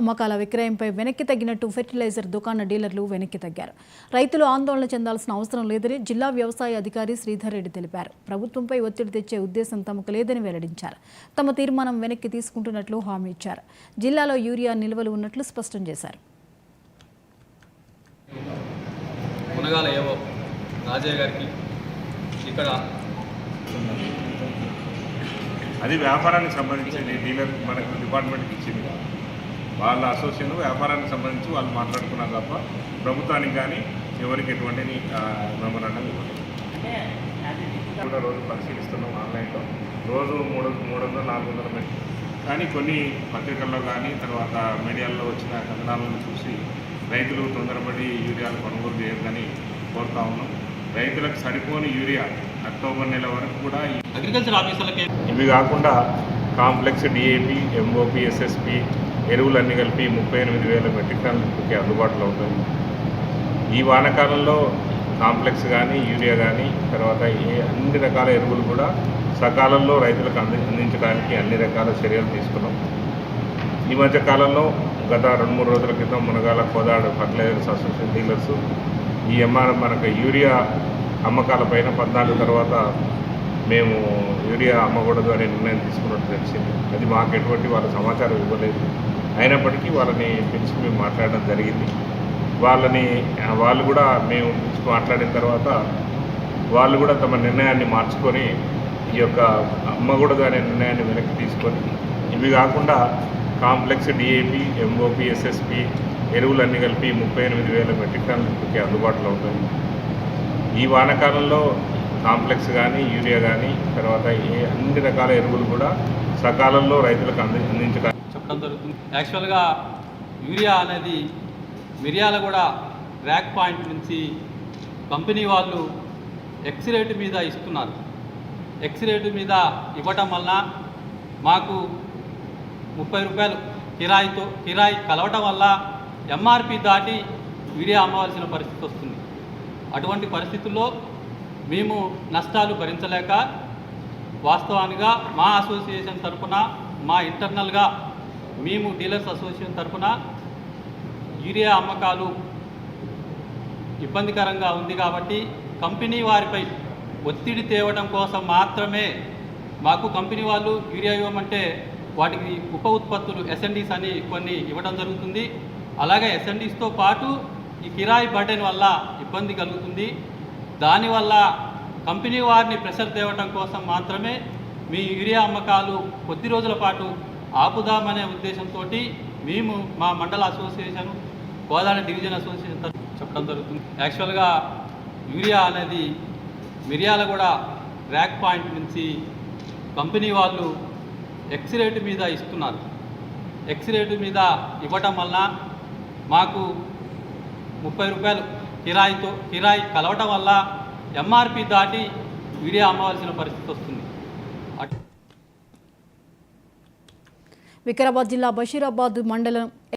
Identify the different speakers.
Speaker 1: అమ్మకాల విక్రయంపై వెనక్కి తగ్గినట్టు ఫెర్టిలైజర్ దుకాణ డీలర్లు వెనక్కి తగ్గారు. రైతులు ఆందోళన చెందాల్సిన అవసరం లేదని జిల్లా వ్యవసాయ అధికారి శ్రీధర్ రెడ్డి తెలిపారు. ప్రభుత్వంపై ఒత్తిడి తెచ్చే ఉద్దేశం తమకు లేదని వెల్లడించారు. తమ తీర్మానం వెనక్కి తీసుకుంటున్నట్లు హామీ ఇచ్చారు. జిల్లాలో యూరియా నిల్వలు ఉన్నట్లు స్పష్టం చేశారు.
Speaker 2: అది వ్యాపారానికి సంబంధించి డీలర్ మనకు డిపార్ట్మెంట్కి ఇచ్చింది. వాళ్ళ అసోసియేషన్ వ్యాపారానికి సంబంధించి వాళ్ళు మాట్లాడుకున్నారు తప్ప ప్రభుత్వానికి కానీ ఎవరికి ఎటువంటి మెమోరాండం ఇవ్వలేదు. కూడా రోజు పరిశీలిస్తున్నాం ఆన్లైన్లో. రోజు 300-400 మెట్రిక్. కానీ కొన్ని పత్రికల్లో కానీ తర్వాత మీడియాల్లో వచ్చిన కథనాలను చూసి రైతులు తొందరపడి యూరియాలు కొనుగోలు చేయొద్దని కోరుతా ఉన్నాం. రైతులకు సరిపోని యూరియా అక్టోబర్ నెల వరకు కూడా
Speaker 3: అగ్రికల్చర్ ఆఫీసర్లకి
Speaker 2: ఇవి కాకుండా కాంప్లెక్స్, డిఏపి, ఎంఓపి, ఎస్ఎస్పి ఎరువులన్నీ కలిపి 38,000 మెట్రిక్ టన్నులకి అందుబాటులో ఉంటుంది. ఈ వానాకాలంలో కాంప్లెక్స్ కానీ యూరియా కానీ తర్వాత అన్ని రకాల ఎరువులు కూడా సకాలంలో రైతులకు అందించడానికి అన్ని రకాల చర్యలు తీసుకున్నాం. ఈ మధ్య కాలంలో గత 2-3 రోజుల క్రితం Munagala Kodad fertilisers association dealers ఈ మనకు యూరియా అమ్మకాలపైన 14 తర్వాత మేము యూరియా అమ్మకూడదు అనే నిర్ణయం తీసుకున్నట్టు తెలిసింది. అది మాకు ఎటువంటి వాళ్ళ సమాచారం ఇవ్వలేదు. అయినప్పటికీ వాళ్ళని పిలిచి మేము మాట్లాడడం జరిగింది. వాళ్ళు కూడా మేము పిలిచి మాట్లాడిన తర్వాత వాళ్ళు కూడా తమ నిర్ణయాన్ని మార్చుకొని ఈ యొక్క అమ్మకూడదు అనే నిర్ణయాన్ని వెనక్కి తీసుకొని ఇవి కాకుండా కాంప్లెక్స్, డిఏపి, ఎంఓపి, ఎస్ఎస్పి ఎరువులన్నీ కలిపి 38,000 మెట్రిక్ టన్నులకి అందుబాటులో ఉంటుంది. ఈ వానాకాలంలో కాంప్లెక్స్ కానీ యూరియా కానీ తర్వాత అన్ని రకాల ఎరువులు కూడా సకాలంలో రైతులకు అందించడానికి
Speaker 3: చెప్పడం జరుగుతుంది. యాక్చువల్గా యూరియా అనేది మిర్యాలగూడ ర్యాక్ పాయింట్ నుంచి కంపెనీ వాళ్ళు ఎక్స్ రేటు మీద ఇస్తున్నారు. ఎక్స్ రేటు మీద ఇవ్వటం వలన మాకు 30 రూపాయలు కిరాయి కలవటం వల్ల ఎంఆర్పి దాటి యూరియా అమ్మవలసిన పరిస్థితి వస్తుంది. అటువంటి పరిస్థితుల్లో మేము నష్టాలు భరించలేక వాస్తవానిగా మా అసోసియేషన్ తరఫున మా ఇంటర్నల్గా మేము డీలర్స్ అసోసియేషన్ తరఫున యూరియా అమ్మకాలు ఇబ్బందికరంగా ఉంది కాబట్టి కంపెనీ వారిపై ఒత్తిడి తేవడం కోసం మాత్రమే మాకు కంపెనీ వాళ్ళు యూరియా ఇవ్వమంటే వాటికి ఉప ఉత్పత్తులు ఎస్ఎన్డీస్ అని కొన్ని ఇవ్వడం జరుగుతుంది. అలాగే ఎస్ఎన్డీస్తో పాటు ఈ కిరాయి బర్డెన్ వల్ల ఇబ్బంది కలుగుతుంది. దానివల్ల కంపెనీ వారిని ప్రెషర్ తేవడం కోసం మాత్రమే మీ యూరియా అమ్మకాలు కొద్ది రోజుల పాటు ఆపుదామనే ఉద్దేశంతో మేము మా మండల అసోసియేషన్, కోదాడ డివిజన్ అసోసియేషన్ చెప్పడం జరుగుతుంది. యాక్చువల్గా యూరియా అనేది మిర్యాలగూడ ర్యాక్ పాయింట్ నుంచి కంపెనీ వాళ్ళు ఎక్స్ రేటు మీద ఇస్తున్నారు. ఎక్స్ రేటు మీద ఇవ్వటం వలన మాకు 30 రూపాయలు కిరాయి కలవటం వల్ల ఎంఆర్పి దాటి యూరియా అమ్మవలసిన పరిస్థితి వస్తుంది.
Speaker 1: వికారాబాద్ జిల్లా బషీరాబాద్ మండలం